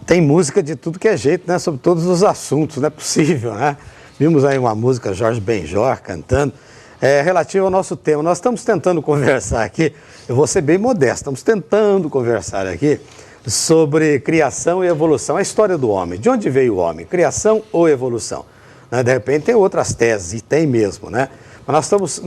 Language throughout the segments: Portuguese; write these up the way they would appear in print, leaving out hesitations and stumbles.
Tem música de tudo que é jeito, né? Sobre todos os assuntos, não é possível, né? Vimos aí uma música, Jorge Benjor cantando, relativa ao nosso tema. Nós estamos tentando conversar aqui, eu vou ser bem modesto, estamos tentando conversar aqui sobre criação e evolução, a história do homem. De onde veio o homem? Criação ou evolução? Né? De repente tem outras teses, e tem mesmo, né? Mas nós estamos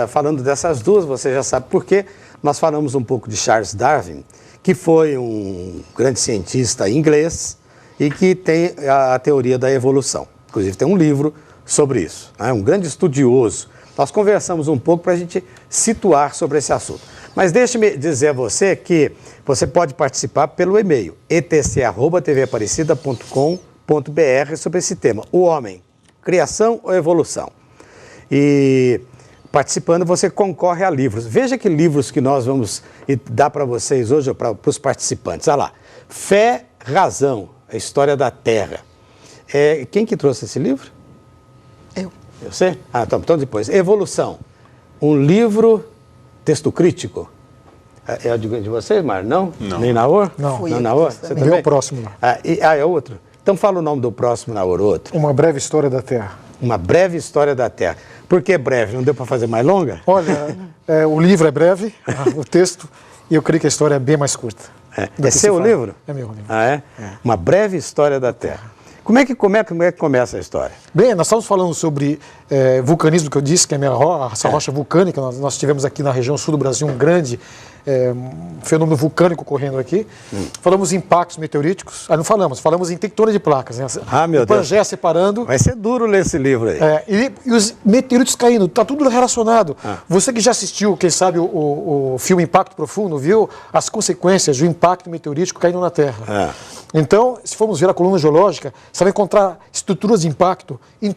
falando dessas duas, você já sabe por quê. Nós falamos um pouco de Charles Darwin, que foi um grande cientista inglês e que tem a teoria da evolução. Inclusive tem um livro sobre isso, né? Um grande estudioso. Nós conversamos um pouco para a gente situar sobre esse assunto. Mas deixe-me dizer a você que você pode participar pelo e-mail etc@tvaparecida.com.br sobre esse tema, o homem, criação ou evolução. E participando você concorre a livros. Veja que livros que nós vamos dar para vocês hoje, para os participantes. Olha lá, Fé, Razão, a História da Terra. Quem que trouxe esse livro? Eu. Você? Então depois. Evolução, um livro, texto crítico. É de vocês, Mário? Não? Não. Nem Naor? Não. Não, Naor? Você também? Meu próximo lá. É outro? Então fala o nome do próximo, Naor, outro. Uma breve história da Terra. Uma breve história da Terra. Por que breve? Não deu para fazer mais longa? Olha, o livro é breve, o texto, e eu creio que a história é bem mais curta. É seu livro? É meu livro. Uma breve história da Terra. Como é que começa a história? Bem, nós estamos falando sobre vulcanismo, que eu disse, que é essa rocha vulcânica. Nós tivemos aqui na região sul do Brasil um grande fenômeno vulcânico ocorrendo aqui. Falamos em impactos meteoríticos. Falamos em tectônica de placas. Né? Meu o Pangeia separando. Vai ser duro ler esse livro aí. E os meteoritos caindo, está tudo relacionado. Você que já assistiu, quem sabe, o filme Impacto Profundo, viu as consequências do impacto meteorítico caindo na Terra. Então, se formos ver a coluna geológica, você vai encontrar estruturas de impacto em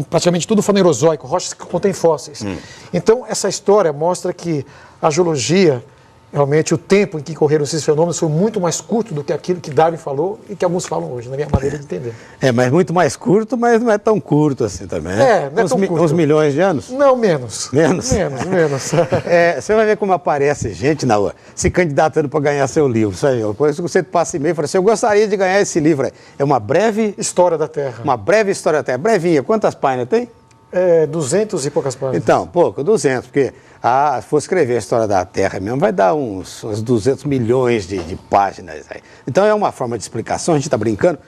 praticamente todo o Fanerozoico, rochas que contêm fósseis. Então, essa história mostra que a geologia, realmente, o tempo em que ocorreram esses fenômenos foi muito mais curto do que aquilo que Darwin falou e que alguns falam hoje, na minha maneira de entender. Mas muito mais curto, mas não é tão curto assim também. Não é tão curto. Uns milhões de anos? Não, menos. Menos? Menos. Você vai ver como aparece gente na rua se candidatando para ganhar seu livro. Isso aí, depois você passa e-mail e fala assim, eu gostaria de ganhar esse livro aí. É uma breve... História da Terra. Uma breve história da Terra. Brevinha. Quantas páginas tem? 200 e poucas páginas. Então, pouco, 200, porque se for escrever a história da Terra mesmo, vai dar uns 200 milhões de páginas aí. Então é uma forma de explicação, a gente está brincando,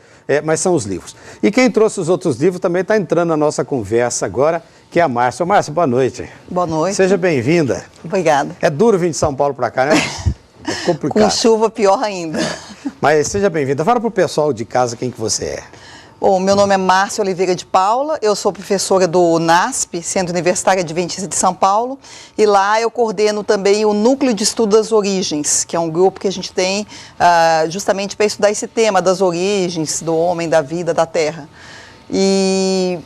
mas são os livros. E quem trouxe os outros livros também está entrando na nossa conversa agora, que é a Márcia. Márcia, boa noite. Boa noite. Seja bem-vinda. Obrigada. É duro vir de São Paulo para cá, né? É complicado. Com chuva, pior ainda. Mas seja bem-vinda. Fala para o pessoal de casa quem que você é. Bom, meu nome é Márcia Oliveira de Paula, eu sou professora do NASP, Centro Universitário Adventista de São Paulo, e lá eu coordeno também o Núcleo de Estudo das Origens, que é um grupo que a gente tem justamente para estudar esse tema das origens do homem, da vida, da Terra. E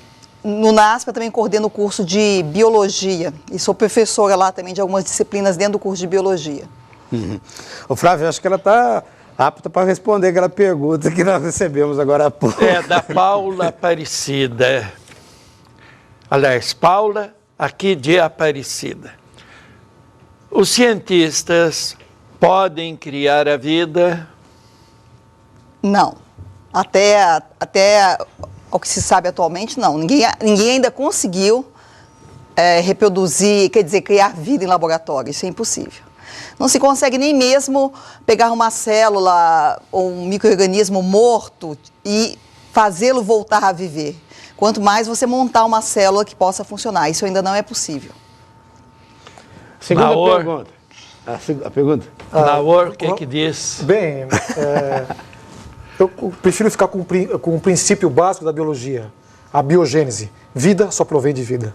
no NASP eu também coordeno o curso de Biologia, e sou professora lá também de algumas disciplinas dentro do curso de Biologia. Ô Flávio, acho que ela está apta para responder aquela pergunta que nós recebemos agora há pouco. É da Paula Aparecida. Aliás, Paula, aqui de Aparecida. Os cientistas podem criar a vida? Não. Até o que se sabe atualmente, não. Ninguém ainda conseguiu reproduzir, quer dizer, criar vida em laboratório. Isso é impossível. Não se consegue nem mesmo pegar uma célula ou um micro-organismo morto e fazê-lo voltar a viver. Quanto mais você montar uma célula que possa funcionar. Isso ainda não é possível. Segunda pergunta. A pergunta? Naor, o que diz? Bem, eu prefiro ficar com o princípio básico da biologia, a biogênese. Vida só provém de vida.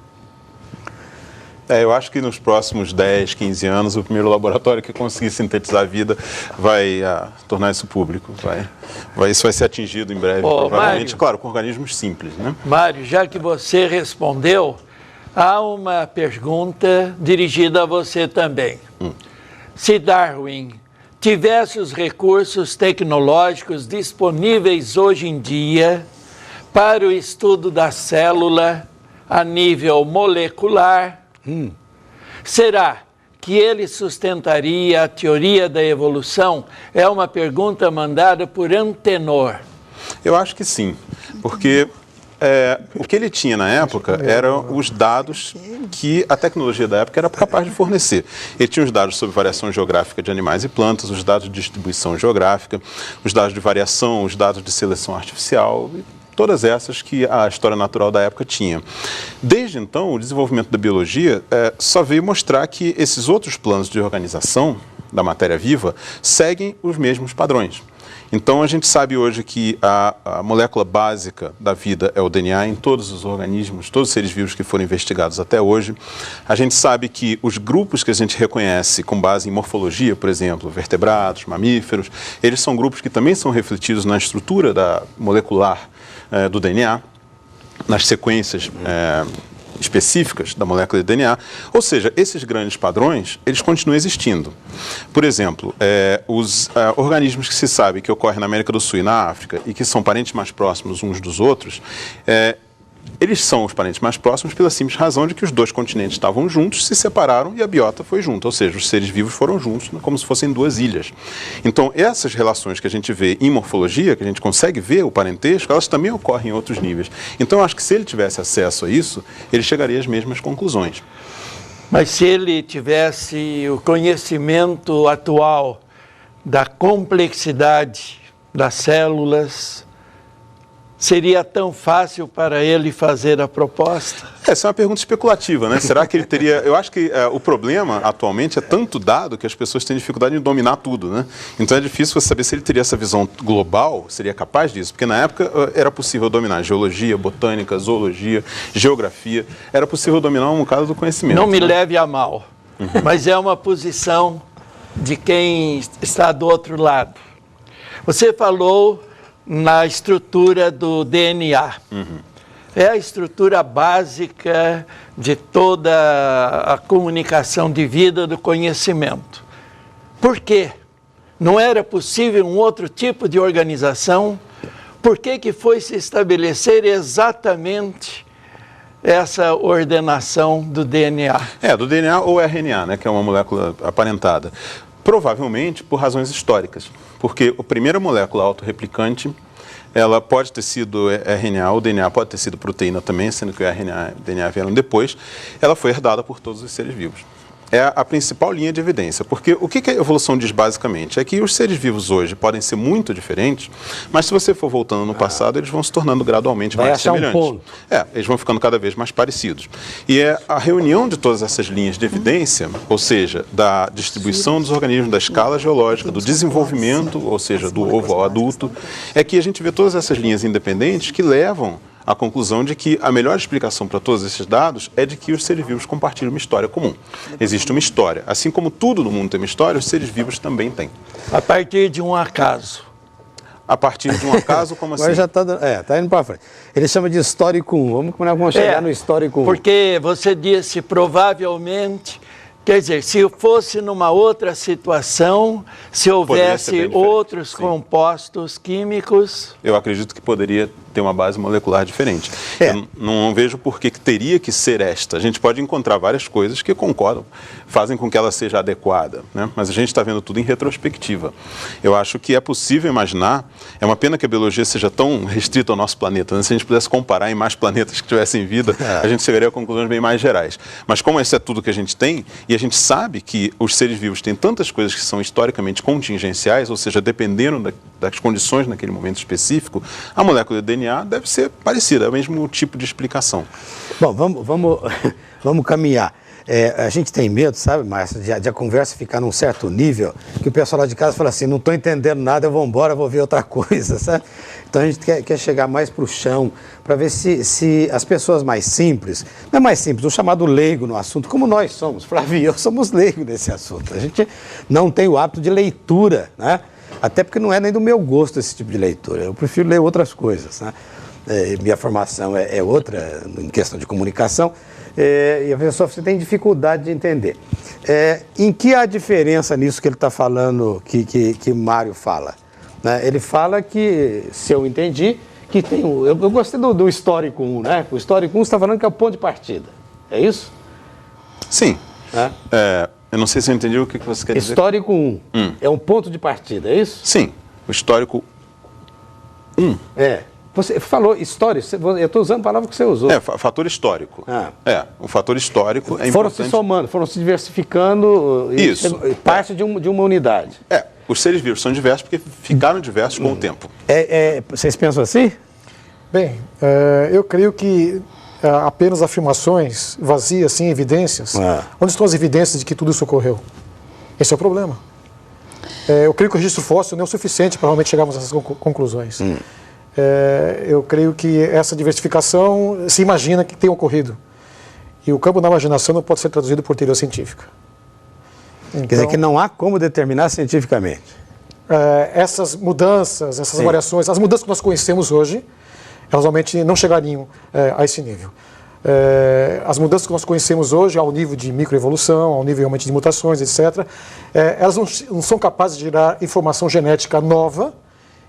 Eu acho que nos próximos 10, 15 anos, o primeiro laboratório que conseguir sintetizar a vida vai tornar isso público. Isso vai ser atingido em breve, provavelmente, Mário, claro, com organismos simples, né? Mário, já que você respondeu, há uma pergunta dirigida a você também. Se Darwin tivesse os recursos tecnológicos disponíveis hoje em dia para o estudo da célula a nível molecular, será que ele sustentaria a teoria da evolução? É uma pergunta mandada por Antenor. Eu acho que sim, porque o que ele tinha na época eram os dados que a tecnologia da época era capaz de fornecer. Ele tinha os dados sobre variação geográfica de animais e plantas, os dados de distribuição geográfica, os dados de variação, os dados de seleção artificial, todas essas que a história natural da época tinha. Desde então, o desenvolvimento da biologia só veio mostrar que esses outros planos de organização da matéria viva seguem os mesmos padrões. Então, a gente sabe hoje que a molécula básica da vida é o DNA em todos os organismos, todos os seres vivos que foram investigados até hoje. A gente sabe que os grupos que a gente reconhece com base em morfologia, por exemplo, vertebrados, mamíferos, eles são grupos que também são refletidos na estrutura molecular do DNA, nas sequências específicas da molécula de DNA, ou seja, esses grandes padrões, eles continuam existindo. Por exemplo, os organismos que se sabe que ocorrem na América do Sul e na África e que são parentes mais próximos uns dos outros, eles são os parentes mais próximos pela simples razão de que os dois continentes estavam juntos, se separaram e a biota foi junto, ou seja, os seres vivos foram juntos como se fossem duas ilhas. Então, essas relações que a gente vê em morfologia, que a gente consegue ver o parentesco, elas também ocorrem em outros níveis. Então, eu acho que se ele tivesse acesso a isso, ele chegaria às mesmas conclusões. Mas se ele tivesse o conhecimento atual da complexidade das células, seria tão fácil para ele fazer a proposta? Essa é uma pergunta especulativa, né? Será que ele teria... Eu acho que o problema atualmente é tanto dado que as pessoas têm dificuldade em dominar tudo, né? Então é difícil você saber se ele teria essa visão global, seria capaz disso, porque na época era possível dominar geologia, botânica, zoologia, geografia, era possível dominar um bocado do conhecimento. Não me leve a mal, mas é uma posição de quem está do outro lado. Você falou na estrutura do DNA. É a estrutura básica de toda a comunicação de vida do conhecimento. Por quê? Não era possível um outro tipo de organização? Por que foi se estabelecer exatamente essa ordenação do DNA? Do DNA ou RNA, né, que é uma molécula aparentada. Provavelmente por razões históricas, porque a primeira molécula autorreplicante, ela pode ter sido RNA, o DNA pode ter sido proteína também, sendo que o RNA e o DNA vieram depois, ela foi herdada por todos os seres vivos. É a principal linha de evidência, porque o que a evolução diz basicamente? É que os seres vivos hoje podem ser muito diferentes, mas se você for voltando no passado, eles vão se tornando gradualmente mais semelhantes. Eles vão ficando cada vez mais parecidos. E é a reunião de todas essas linhas de evidência, ou seja, da distribuição dos organismos, da escala geológica, do desenvolvimento, ou seja, do ovo ao adulto, é que a gente vê todas essas linhas independentes que levam a conclusão de que a melhor explicação para todos esses dados é de que os seres vivos compartilham uma história comum. Existe uma história. Assim como tudo no mundo tem uma história, os seres vivos também têm. A partir de um acaso. A partir de um acaso, como assim? Agora já está indo para frente. Ele chama de histórico 1. Vamos chegar no histórico 1. Porque você disse provavelmente... Quer dizer, se fosse numa outra situação, se houvesse outros compostos químicos... Eu acredito que poderia ter uma base molecular diferente. Eu não vejo por que teria que ser esta. A gente pode encontrar várias coisas que concordam, fazem com que ela seja adequada, né? Mas a gente está vendo tudo em retrospectiva. Eu acho que é possível imaginar, é uma pena que a biologia seja tão restrita ao nosso planeta, né? Se a gente pudesse comparar em mais planetas que tivessem vida, a gente chegaria a conclusões bem mais gerais. Mas como isso é tudo que a gente tem, e a gente sabe que os seres vivos têm tantas coisas que são historicamente contingenciais, ou seja, dependendo das condições naquele momento específico, a molécula de DNA deve ser parecida, é o mesmo tipo de explicação. Bom, vamos caminhar. A gente tem medo, sabe, Márcio, de a conversa ficar num certo nível, que o pessoal lá de casa fala assim, não estou entendendo nada, eu vou embora, vou ver outra coisa, sabe? Então a gente quer chegar mais para o chão, para ver se as pessoas mais simples, não é mais simples, o chamado leigo no assunto, como nós somos, Flávio e eu somos leigos nesse assunto. A gente não tem o hábito de leitura, né? Até porque não é nem do meu gosto esse tipo de leitura, eu prefiro ler outras coisas, né? Minha formação é outra, em questão de comunicação, e a pessoa tem dificuldade de entender. Em que há a diferença nisso que ele está falando, que Mário fala? Né? Ele fala que, se eu entendi, que tem eu gostei do histórico 1, né? O histórico 1 você está falando que é o ponto de partida, é isso? Sim. Eu não sei se eu entendi o que você quer dizer. Histórico 1. É um ponto de partida, é isso? Sim, o histórico 1. Você falou história, eu estou usando a palavra que você usou. Fator histórico. O fator histórico é foram importante. Se somando, foram se diversificando. Isso. Parte de uma unidade. Os seres vivos são diversos porque ficaram diversos com o tempo. Vocês pensam assim? Bem, eu creio que apenas afirmações vazias, sem evidências. Onde estão as evidências de que tudo isso ocorreu? Esse é o problema. Eu creio que o registro fóssil não é o suficiente para realmente chegarmos a essas conclusões. Eu creio que essa diversificação se imagina que tem ocorrido. E o campo da imaginação não pode ser traduzido por teoria científica. Então, quer dizer que não há como determinar cientificamente. Essas mudanças, essas variações, as mudanças que nós conhecemos hoje, elas realmente não chegariam a esse nível. As mudanças que nós conhecemos hoje, ao nível de microevolução, ao nível realmente de mutações, etc., elas não são capazes de gerar informação genética nova,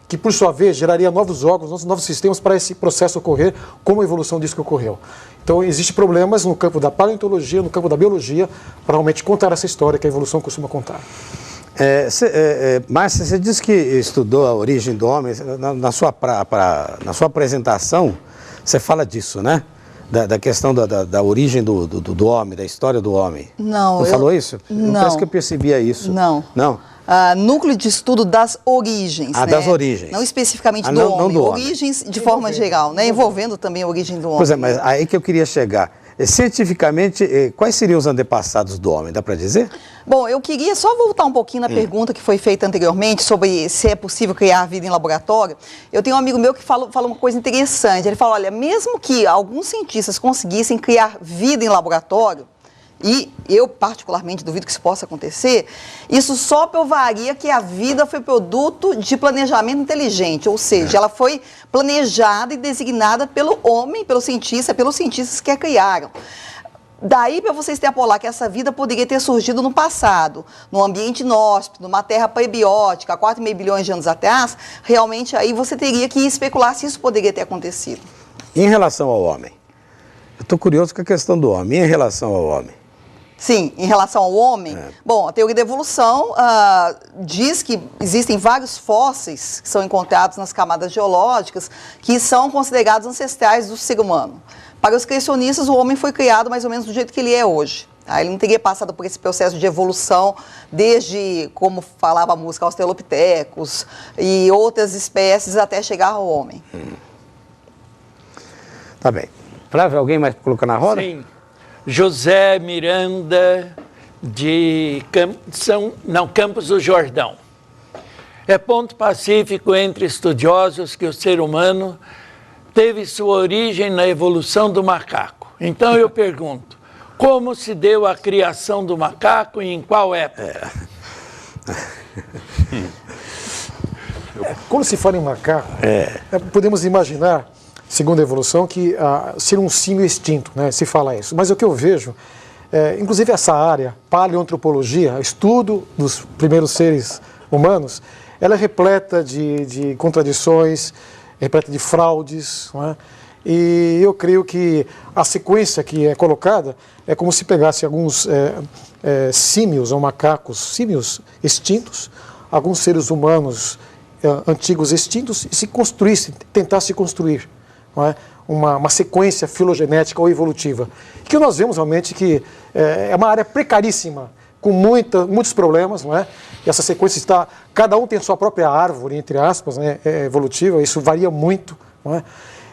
que por sua vez geraria novos órgãos, novos sistemas para esse processo ocorrer, como a evolução disso que ocorreu. Então, existem problemas no campo da paleontologia, no campo da biologia, para realmente contar essa história que a evolução costuma contar. Márcia, você disse que estudou a origem do homem. Na sua apresentação, você fala disso, né? Da questão da origem do homem, da história do homem. Não. Falou isso? Não. Parece que eu percebia isso. Não. Não? Núcleo de estudo das origens. Né? Das origens. Não especificamente do homem. Não do origens homem. De forma geral, né? Envolvendo também a origem do homem. Pois é, mas aí que eu queria chegar. Cientificamente, quais seriam os antepassados do homem? Dá para dizer? Bom, eu queria só voltar um pouquinho na pergunta que foi feita anteriormente sobre se é possível criar vida em laboratório. Eu tenho um amigo meu que falou uma coisa interessante. Ele falou, olha, mesmo que alguns cientistas conseguissem criar vida em laboratório, e eu particularmente duvido que isso possa acontecer, isso só provaria que a vida foi produto de planejamento inteligente, ou seja, ela foi planejada e designada pelo homem, pelos cientistas que a criaram. Daí para você extrapolar que essa vida poderia ter surgido no passado, num ambiente inóspito, numa terra prebiótica, há 4,5 bilhões de anos atrás, realmente aí você teria que especular se isso poderia ter acontecido. Em relação ao homem, eu estou curioso com a questão do homem, em relação ao homem. Sim, em relação ao homem, bom, a teoria da evolução diz que existem vários fósseis que são encontrados nas camadas geológicas que são considerados ancestrais do ser humano. Para os criacionistas, o homem foi criado mais ou menos do jeito que ele é hoje. Ele não teria passado por esse processo de evolução desde, como falava a música, australopitecos e outras espécies até chegar ao homem. Tá bem. Flávio, alguém mais colocar na roda? Sim. José Miranda de Campos do Jordão. É ponto pacífico entre estudiosos que o ser humano teve sua origem na evolução do macaco. Então eu pergunto, como se deu a criação do macaco e em qual época? Quando se fala em macaco, podemos imaginar, segundo a evolução, que ser um símio extinto, né? Se fala isso. Mas o que eu vejo, inclusive essa área, paleoantropologia, estudo dos primeiros seres humanos, ela é repleta de contradições, repleta de fraudes, não é? E eu creio que a sequência que é colocada é como se pegasse alguns símios ou macacos, símios extintos, alguns seres humanos antigos extintos e se construísse, tentasse construir, não é? Uma sequência filogenética ou evolutiva. Que nós vemos realmente que é uma área precaríssima, com muitos problemas, não é? E essa sequência está, cada um tem sua própria árvore, entre aspas, né, evolutiva, isso varia muito, não é?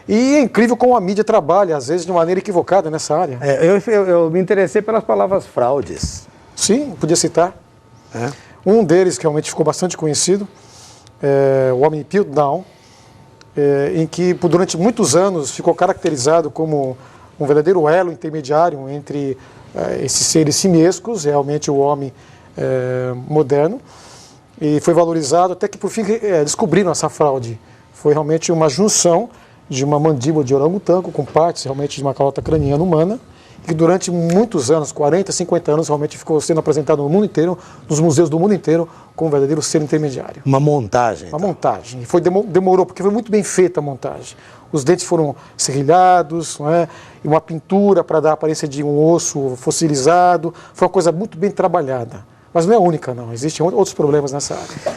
E é incrível como a mídia trabalha, às vezes, de maneira equivocada nessa área. Eu me interessei pelas palavras fraudes. Sim, podia citar. Um deles, que realmente ficou bastante conhecido, é o homem Piltdown, em que durante muitos anos ficou caracterizado como um verdadeiro elo intermediário entre esses seres simiescos, realmente o homem moderno, e foi valorizado até que por fim descobriram essa fraude. Foi realmente uma junção de uma mandíbula de orangotango com partes realmente de uma calota craniana humana, que durante muitos anos, 40, 50 anos, realmente ficou sendo apresentado no mundo inteiro, nos museus do mundo inteiro, como um verdadeiro ser intermediário. Uma montagem. Uma montagem. E demorou, porque foi muito bem feita a montagem. os dentes foram serrilhados, não é? E uma pintura para dar a aparência de um osso fossilizado. Foi uma coisa muito bem trabalhada. Mas não é a única, não. Existem outros problemas nessa área.